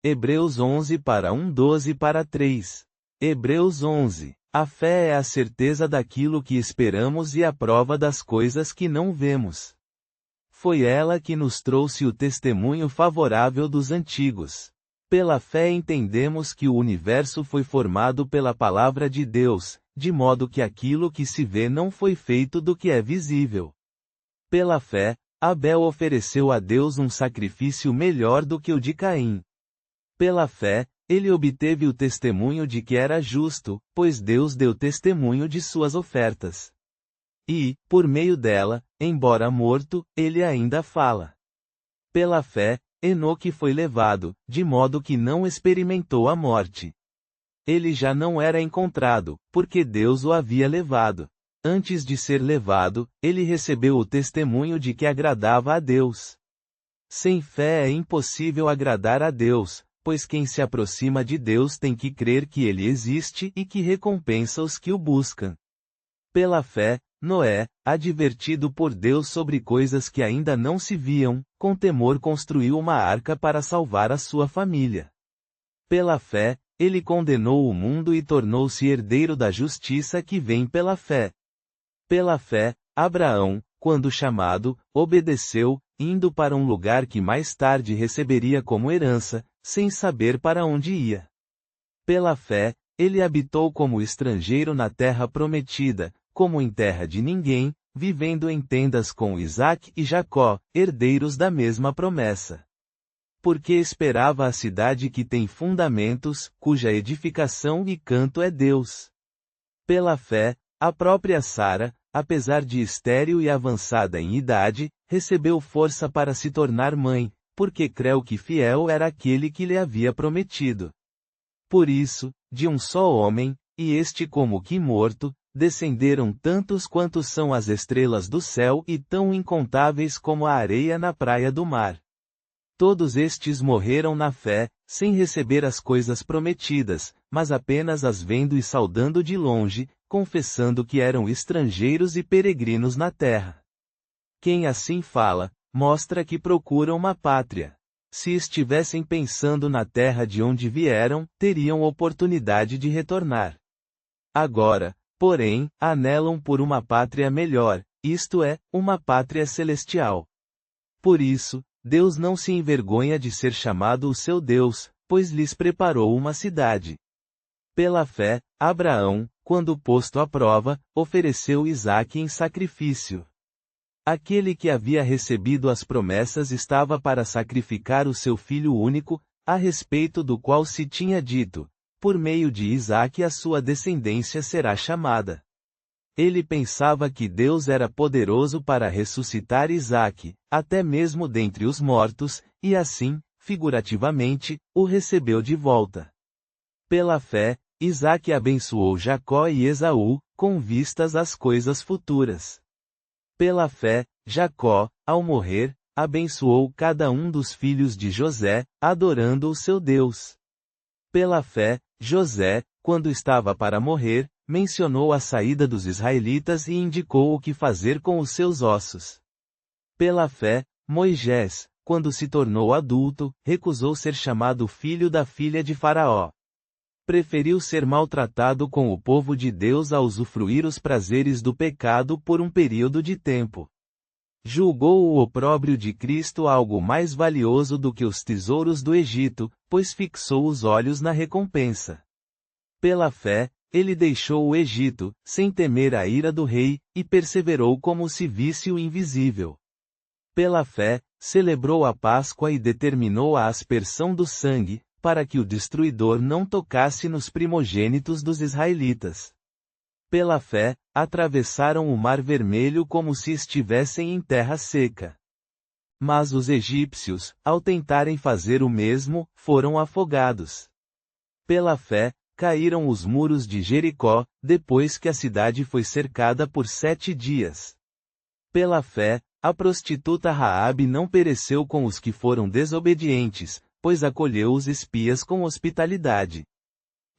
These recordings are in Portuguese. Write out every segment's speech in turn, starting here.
Hebreus 11 para 1, 12 para 3. Hebreus 11. A fé é a certeza daquilo que esperamos e a prova das coisas que não vemos. Foi ela que nos trouxe o testemunho favorável dos antigos. Pela fé entendemos que o universo foi formado pela palavra de Deus, de modo que aquilo que se vê não foi feito do que é visível. Pela fé, Abel ofereceu a Deus um sacrifício melhor do que o de Caim. Pela fé, ele obteve o testemunho de que era justo, pois Deus deu testemunho de suas ofertas. E, por meio dela, embora morto, ele ainda fala. Pela fé, Enoque foi levado, de modo que não experimentou a morte. Ele já não era encontrado, porque Deus o havia levado. Antes de ser levado, ele recebeu o testemunho de que agradava a Deus. Sem fé é impossível agradar a Deus, pois quem se aproxima de Deus tem que crer que Ele existe e que recompensa os que o buscam. Pela fé, Noé, advertido por Deus sobre coisas que ainda não se viam, com temor construiu uma arca para salvar a sua família. Pela fé, ele condenou o mundo e tornou-se herdeiro da justiça que vem pela fé. Pela fé, Abraão, quando chamado, obedeceu, indo para um lugar que mais tarde receberia como herança, sem saber para onde ia. Pela fé, ele habitou como estrangeiro na terra prometida, como em terra de ninguém, vivendo em tendas com Isaque e Jacó, herdeiros da mesma promessa. Porque esperava a cidade que tem fundamentos, cuja edificação e canto é Deus. Pela fé, a própria Sara, apesar de estéril e avançada em idade, recebeu força para se tornar mãe, porque creu que fiel era aquele que lhe havia prometido. Por isso, de um só homem, e este como que morto, descenderam tantos quantos são as estrelas do céu e tão incontáveis como a areia na praia do mar. Todos estes morreram na fé, sem receber as coisas prometidas, mas apenas as vendo e saudando de longe, confessando que eram estrangeiros e peregrinos na terra. Quem assim fala, mostra que procura uma pátria. Se estivessem pensando na terra de onde vieram, teriam oportunidade de retornar. Agora, porém, anelam por uma pátria melhor, isto é, uma pátria celestial. Por isso, Deus não se envergonha de ser chamado o seu Deus, pois lhes preparou uma cidade. Pela fé, Abraão, quando posto à prova, ofereceu Isaque em sacrifício. Aquele que havia recebido as promessas estava para sacrificar o seu filho único, a respeito do qual se tinha dito: por meio de Isaque a sua descendência será chamada. Ele pensava que Deus era poderoso para ressuscitar Isaque, até mesmo dentre os mortos, e assim, figurativamente, o recebeu de volta. Pela fé, Isaque abençoou Jacó e Esaú, com vistas às coisas futuras. Pela fé, Jacó, ao morrer, abençoou cada um dos filhos de José, adorando o seu Deus. Pela fé, José, quando estava para morrer, mencionou a saída dos israelitas e indicou o que fazer com os seus ossos. Pela fé, Moisés, quando se tornou adulto, recusou ser chamado filho da filha de Faraó. Preferiu ser maltratado com o povo de Deus a usufruir os prazeres do pecado por um período de tempo. Julgou o opróbrio de Cristo algo mais valioso do que os tesouros do Egito, pois fixou os olhos na recompensa. Pela fé, ele deixou o Egito, sem temer a ira do rei, e perseverou como se visse o invisível. Pela fé, celebrou a Páscoa e determinou a aspersão do sangue, para que o destruidor não tocasse nos primogênitos dos israelitas. Pela fé, atravessaram o Mar Vermelho como se estivessem em terra seca. Mas os egípcios, ao tentarem fazer o mesmo, foram afogados. Pela fé, caíram os muros de Jericó, depois que a cidade foi cercada por 7 dias. Pela fé, a prostituta Raabe não pereceu com os que foram desobedientes, pois acolheu os espias com hospitalidade.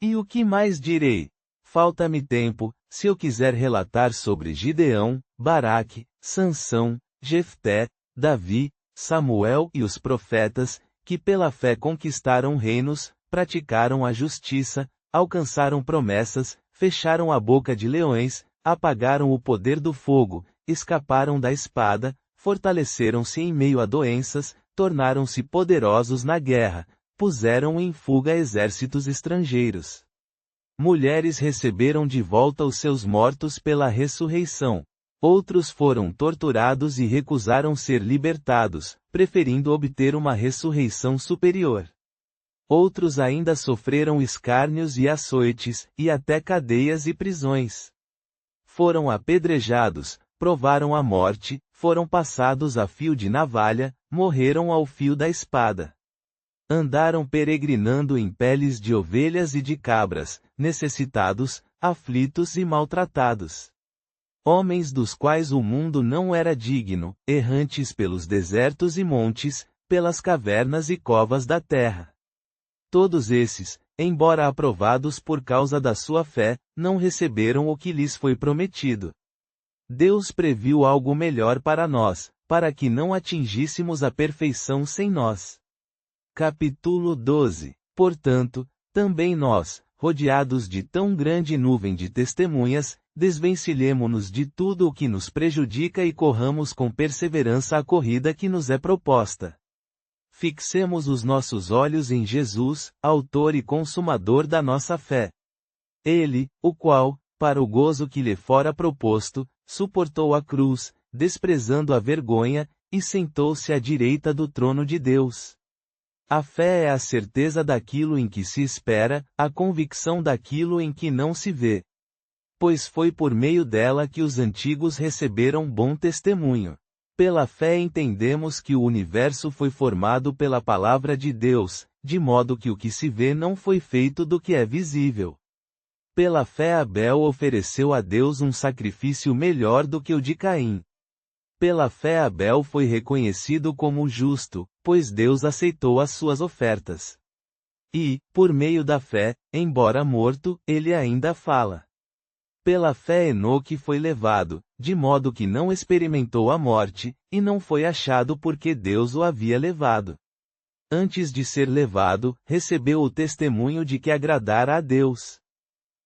E o que mais direi? Falta-me tempo, se eu quiser relatar sobre Gideão, Baraque, Sansão, Jefté, Davi, Samuel e os profetas, que pela fé conquistaram reinos, praticaram a justiça, alcançaram promessas, fecharam a boca de leões, apagaram o poder do fogo, escaparam da espada, fortaleceram-se em meio a doenças, tornaram-se poderosos na guerra, puseram em fuga exércitos estrangeiros. Mulheres receberam de volta os seus mortos pela ressurreição. Outros foram torturados e recusaram ser libertados, preferindo obter uma ressurreição superior. Outros ainda sofreram escárnios e açoites, e até cadeias e prisões. Foram apedrejados, provaram a morte, foram passados a fio de navalha, morreram ao fio da espada. Andaram peregrinando em peles de ovelhas e de cabras, necessitados, aflitos e maltratados. Homens dos quais o mundo não era digno, errantes pelos desertos e montes, pelas cavernas e covas da terra. Todos esses, embora aprovados por causa da sua fé, não receberam o que lhes foi prometido. Deus previu algo melhor para nós, para que não atingíssemos a perfeição sem nós. Capítulo 12. Portanto, também nós, rodeados de tão grande nuvem de testemunhas, desvencilhemo-nos de tudo o que nos prejudica e corramos com perseverança a corrida que nos é proposta. Fixemos os nossos olhos em Jesus, autor e consumador da nossa fé. Ele, o qual, para o gozo que lhe fora proposto, suportou a cruz, desprezando a vergonha, e sentou-se à direita do trono de Deus. A fé é a certeza daquilo em que se espera, a convicção daquilo em que não se vê. Pois foi por meio dela que os antigos receberam bom testemunho. Pela fé entendemos que o universo foi formado pela palavra de Deus, de modo que o que se vê não foi feito do que é visível. Pela fé Abel ofereceu a Deus um sacrifício melhor do que o de Caim. Pela fé Abel foi reconhecido como justo, pois Deus aceitou as suas ofertas. E, por meio da fé, embora morto, ele ainda fala. Pela fé Enoque foi levado, de modo que não experimentou a morte, e não foi achado porque Deus o havia levado. Antes de ser levado, recebeu o testemunho de que agradara a Deus.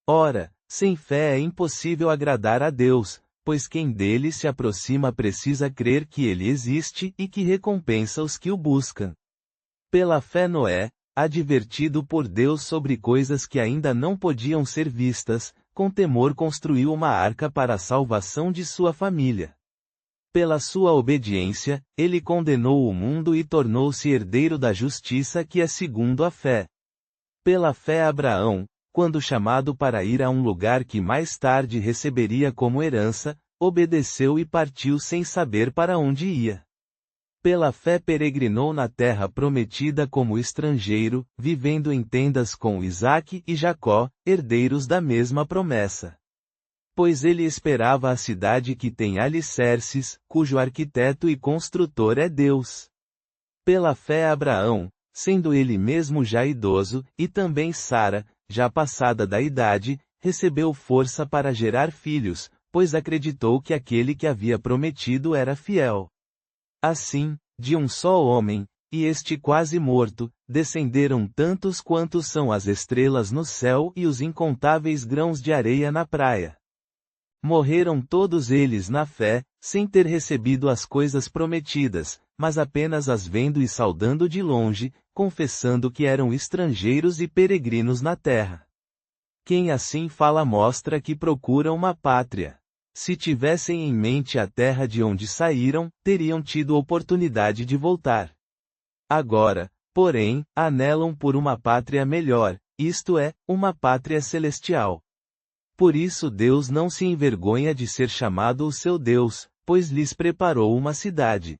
Ora, sem fé é impossível agradar a Deus, pois quem dele se aproxima precisa crer que ele existe e que recompensa os que o buscam. Pela fé Noé, advertido por Deus sobre coisas que ainda não podiam ser vistas, com temor construiu uma arca para a salvação de sua família. Pela sua obediência, ele condenou o mundo e tornou-se herdeiro da justiça que é segundo a fé. Pela fé Abraão, quando chamado para ir a um lugar que mais tarde receberia como herança, obedeceu e partiu sem saber para onde ia. Pela fé peregrinou na terra prometida como estrangeiro, vivendo em tendas com Isaque e Jacó, herdeiros da mesma promessa. Pois ele esperava a cidade que tem alicerces, cujo arquiteto e construtor é Deus. Pela fé Abraão, sendo ele mesmo já idoso, e também Sara, já passada da idade, recebeu força para gerar filhos, pois acreditou que aquele que havia prometido era fiel. Assim, de um só homem, e este quase morto, descenderam tantos quantos são as estrelas no céu e os incontáveis grãos de areia na praia. Morreram todos eles na fé, sem ter recebido as coisas prometidas, mas apenas as vendo e saudando de longe, confessando que eram estrangeiros e peregrinos na terra. Quem assim fala mostra que procura uma pátria. Se tivessem em mente a terra de onde saíram, teriam tido oportunidade de voltar. Agora, porém, anelam por uma pátria melhor, isto é, uma pátria celestial. Por isso Deus não se envergonha de ser chamado o seu Deus, pois lhes preparou uma cidade.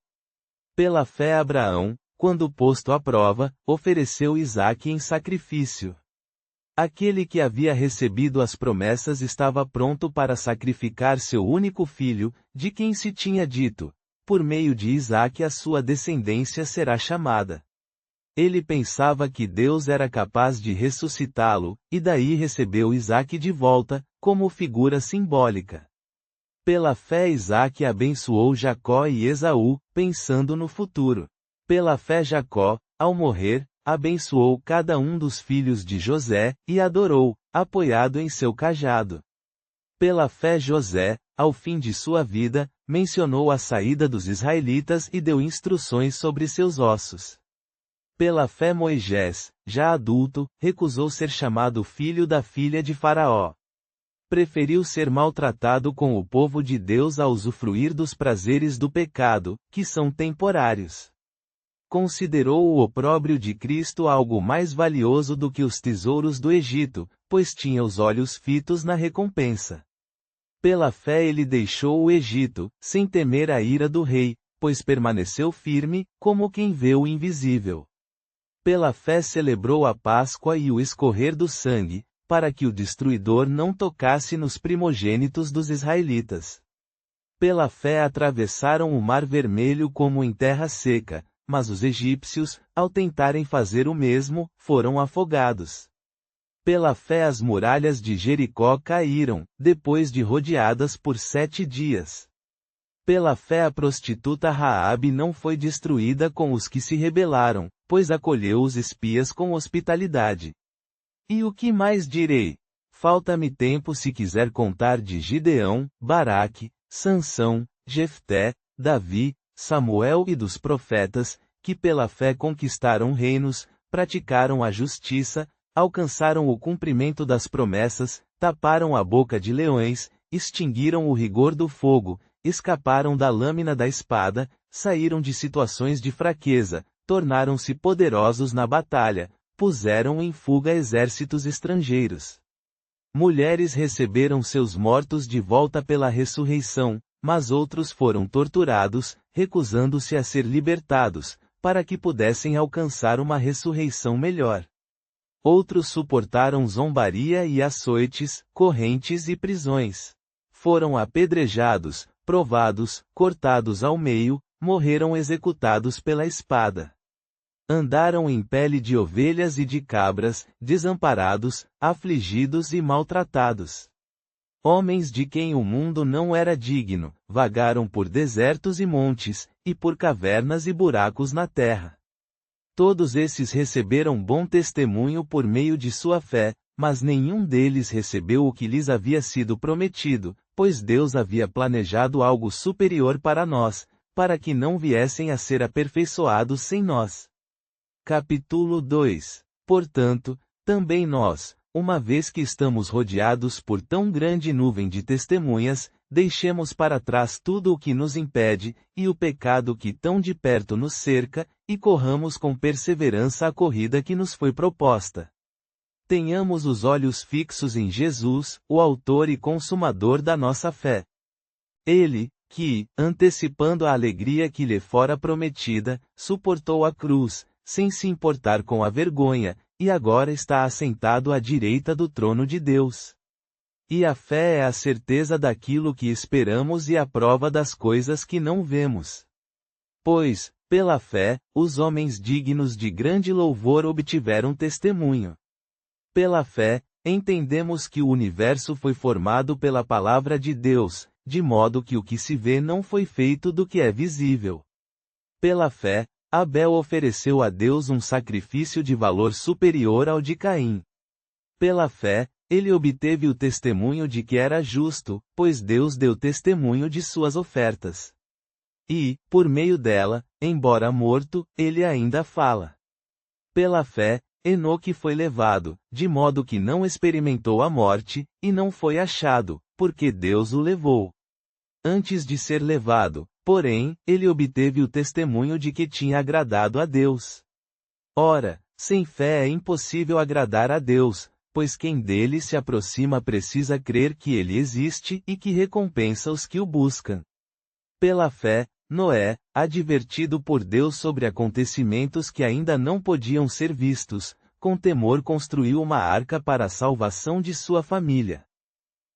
Pela fé Abraão, quando posto à prova, ofereceu Isaque em sacrifício. Aquele que havia recebido as promessas estava pronto para sacrificar seu único filho, de quem se tinha dito, por meio de Isaque a sua descendência será chamada. Ele pensava que Deus era capaz de ressuscitá-lo, e daí recebeu Isaque de volta, como figura simbólica. Pela fé Isaque abençoou Jacó e Esaú, pensando no futuro. Pela fé Jacó, ao morrer, abençoou cada um dos filhos de José, e adorou, apoiado em seu cajado. Pela fé José, ao fim de sua vida, mencionou a saída dos israelitas e deu instruções sobre seus ossos. Pela fé Moisés, já adulto, recusou ser chamado filho da filha de Faraó. Preferiu ser maltratado com o povo de Deus a usufruir dos prazeres do pecado, que são temporários. Considerou o opróbrio de Cristo algo mais valioso do que os tesouros do Egito, pois tinha os olhos fitos na recompensa. Pela fé ele deixou o Egito, sem temer a ira do rei, pois permaneceu firme, como quem vê o invisível. Pela fé celebrou a Páscoa e o escorrer do sangue, para que o destruidor não tocasse nos primogênitos dos israelitas. Pela fé atravessaram o Mar Vermelho como em terra seca, mas os egípcios, ao tentarem fazer o mesmo, foram afogados. Pela fé as muralhas de Jericó caíram, depois de rodeadas por 7 dias. Pela fé a prostituta Raabe não foi destruída com os que se rebelaram, pois acolheu os espias com hospitalidade. E o que mais direi? Falta-me tempo se quiser contar de Gideão, Baraque, Sansão, Jefté, Davi, Samuel e dos profetas, que pela fé conquistaram reinos, praticaram a justiça, alcançaram o cumprimento das promessas, taparam a boca de leões, extinguiram o rigor do fogo, escaparam da lâmina da espada, saíram de situações de fraqueza, tornaram-se poderosos na batalha, puseram em fuga exércitos estrangeiros. Mulheres receberam seus mortos de volta pela ressurreição, mas outros foram torturados, recusando-se a ser libertados, para que pudessem alcançar uma ressurreição melhor. Outros suportaram zombaria e açoites, correntes e prisões. Foram apedrejados, provados, cortados ao meio, morreram executados pela espada. Andaram em pele de ovelhas e de cabras, desamparados, afligidos e maltratados. Homens de quem o mundo não era digno, vagaram por desertos e montes, e por cavernas e buracos na terra. Todos esses receberam bom testemunho por meio de sua fé, mas nenhum deles recebeu o que lhes havia sido prometido, pois Deus havia planejado algo superior para nós, para que não viessem a ser aperfeiçoados sem nós. Capítulo 2. Portanto, também nós, uma vez que estamos rodeados por tão grande nuvem de testemunhas, deixemos para trás tudo o que nos impede, e o pecado que tão de perto nos cerca, e corramos com perseverança a corrida que nos foi proposta. Tenhamos os olhos fixos em Jesus, o autor e consumador da nossa fé. Ele, que, antecipando a alegria que lhe fora prometida, suportou a cruz, sem se importar com a vergonha, e agora está assentado à direita do trono de Deus. E a fé é a certeza daquilo que esperamos e a prova das coisas que não vemos. Pois, pela fé, os homens dignos de grande louvor obtiveram testemunho. Pela fé, entendemos que o universo foi formado pela palavra de Deus, de modo que o que se vê não foi feito do que é visível. Pela fé, Abel ofereceu a Deus um sacrifício de valor superior ao de Caim. Pela fé, ele obteve o testemunho de que era justo, pois Deus deu testemunho de suas ofertas. E, por meio dela, embora morto, ele ainda fala. Pela fé, Enoque foi levado, de modo que não experimentou a morte, e não foi achado, porque Deus o levou. Antes de ser levado, porém, ele obteve o testemunho de que tinha agradado a Deus. Ora, sem fé é impossível agradar a Deus, pois quem dele se aproxima precisa crer que ele existe e que recompensa os que o buscam. Pela fé, Noé, advertido por Deus sobre acontecimentos que ainda não podiam ser vistos, com temor construiu uma arca para a salvação de sua família.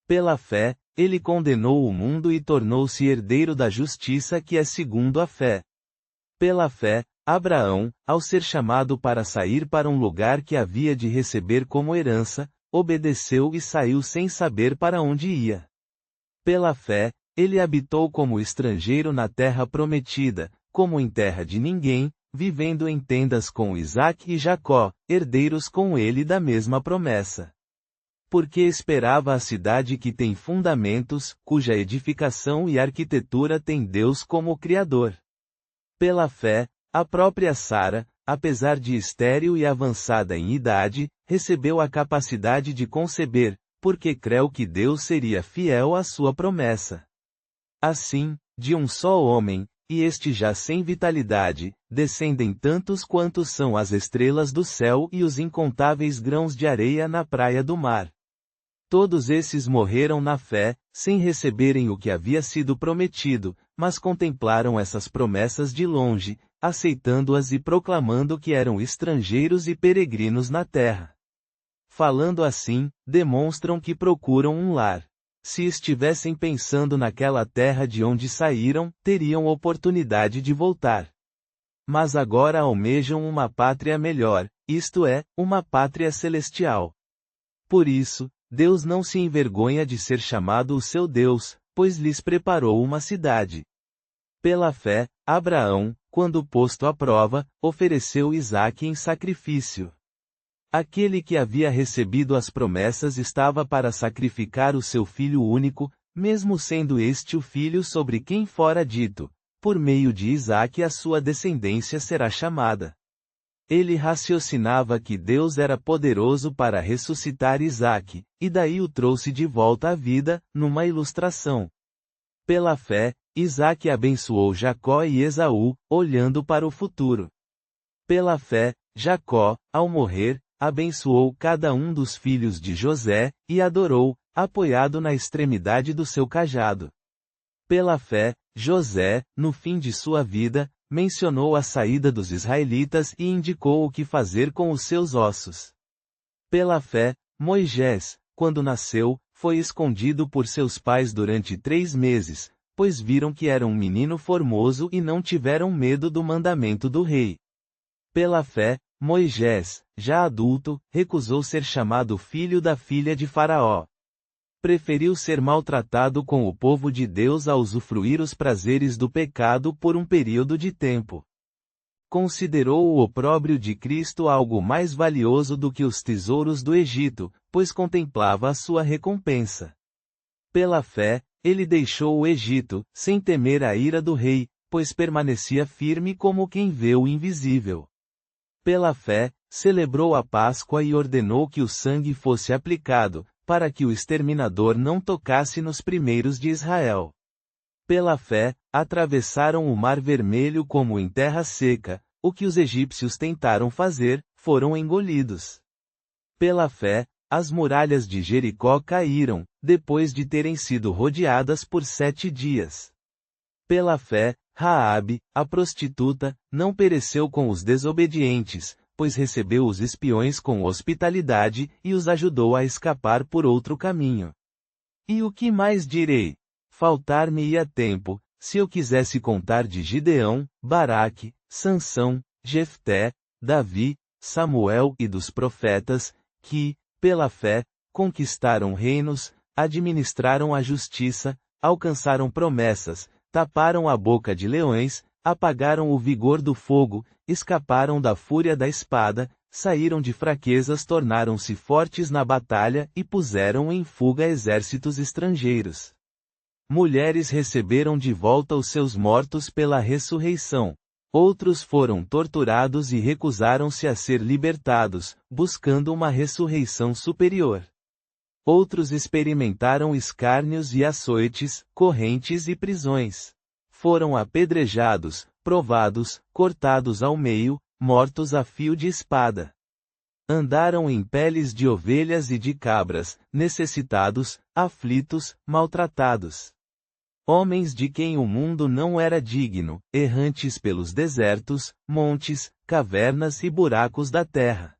Pela fé, ele condenou o mundo e tornou-se herdeiro da justiça que é segundo a fé. Pela fé, Abraão, ao ser chamado para sair para um lugar que havia de receber como herança, obedeceu e saiu sem saber para onde ia. Pela fé, ele habitou como estrangeiro na terra prometida, como em terra de ninguém, vivendo em tendas com Isaque e Jacó, herdeiros com ele da mesma promessa. Porque esperava a cidade que tem fundamentos, cuja edificação e arquitetura tem Deus como Criador. Pela fé, a própria Sara, apesar de estéril e avançada em idade, recebeu a capacidade de conceber, porque creu que Deus seria fiel à sua promessa. Assim, de um só homem, e este já sem vitalidade, descendem tantos quantos são as estrelas do céu e os incontáveis grãos de areia na praia do mar. Todos esses morreram na fé, sem receberem o que havia sido prometido, mas contemplaram essas promessas de longe, aceitando-as e proclamando que eram estrangeiros e peregrinos na terra. Falando assim, demonstram que procuram um lar. Se estivessem pensando naquela terra de onde saíram, teriam oportunidade de voltar. Mas agora almejam uma pátria melhor, isto é, uma pátria celestial. Por isso, Deus não se envergonha de ser chamado o seu Deus, pois lhes preparou uma cidade. Pela fé, Abraão, quando posto à prova, ofereceu Isaque em sacrifício. Aquele que havia recebido as promessas estava para sacrificar o seu filho único, mesmo sendo este o filho sobre quem fora dito, por meio de Isaque a sua descendência será chamada. Ele raciocinava que Deus era poderoso para ressuscitar Isaque, e daí o trouxe de volta à vida, numa ilustração. Pela fé, Isaque abençoou Jacó e Esaú, olhando para o futuro. Pela fé, Jacó, ao morrer, abençoou cada um dos filhos de José, e adorou, apoiado na extremidade do seu cajado. Pela fé, José, no fim de sua vida, mencionou a saída dos israelitas e indicou o que fazer com os seus ossos. Pela fé, Moisés, quando nasceu, foi escondido por seus pais durante 3 meses, pois viram que era um menino formoso e não tiveram medo do mandamento do rei. Pela fé, Moisés, já adulto, recusou ser chamado filho da filha de Faraó. Preferiu ser maltratado com o povo de Deus a usufruir os prazeres do pecado por um período de tempo. Considerou o opróbrio de Cristo algo mais valioso do que os tesouros do Egito, pois contemplava a sua recompensa. Pela fé, ele deixou o Egito, sem temer a ira do rei, pois permanecia firme como quem vê o invisível. Pela fé, celebrou a Páscoa e ordenou que o sangue fosse aplicado, para que o exterminador não tocasse nos primeiros de Israel. Pela fé, atravessaram o Mar Vermelho como em terra seca, o que os egípcios tentaram fazer, foram engolidos. Pela fé, as muralhas de Jericó caíram, depois de terem sido rodeadas por 7 dias. Pela fé, Raabe, a prostituta, não pereceu com os desobedientes, pois recebeu os espiões com hospitalidade e os ajudou a escapar por outro caminho. E o que mais direi? Faltar-me-ia tempo, se eu quisesse contar de Gideão, Baraque, Sansão, Jefté, Davi, Samuel e dos profetas, que, pela fé, conquistaram reinos, administraram a justiça, alcançaram promessas, taparam a boca de leões, apagaram o vigor do fogo, escaparam da fúria da espada, saíram de fraquezas, tornaram-se fortes na batalha e puseram em fuga exércitos estrangeiros. Mulheres receberam de volta os seus mortos pela ressurreição. Outros foram torturados e recusaram-se a ser libertados, buscando uma ressurreição superior. Outros experimentaram escárnios e açoites, correntes e prisões. Foram apedrejados, provados, cortados ao meio, mortos a fio de espada. Andaram em peles de ovelhas e de cabras, necessitados, aflitos, maltratados. Homens de quem o mundo não era digno, errantes pelos desertos, montes, cavernas e buracos da terra.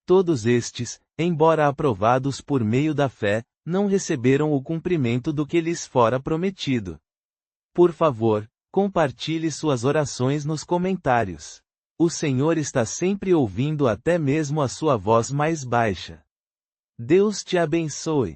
Todos estes, embora aprovados por meio da fé, não receberam o cumprimento do que lhes fora prometido. Por favor, compartilhe suas orações nos comentários. O Senhor está sempre ouvindo até mesmo a sua voz mais baixa. Deus te abençoe.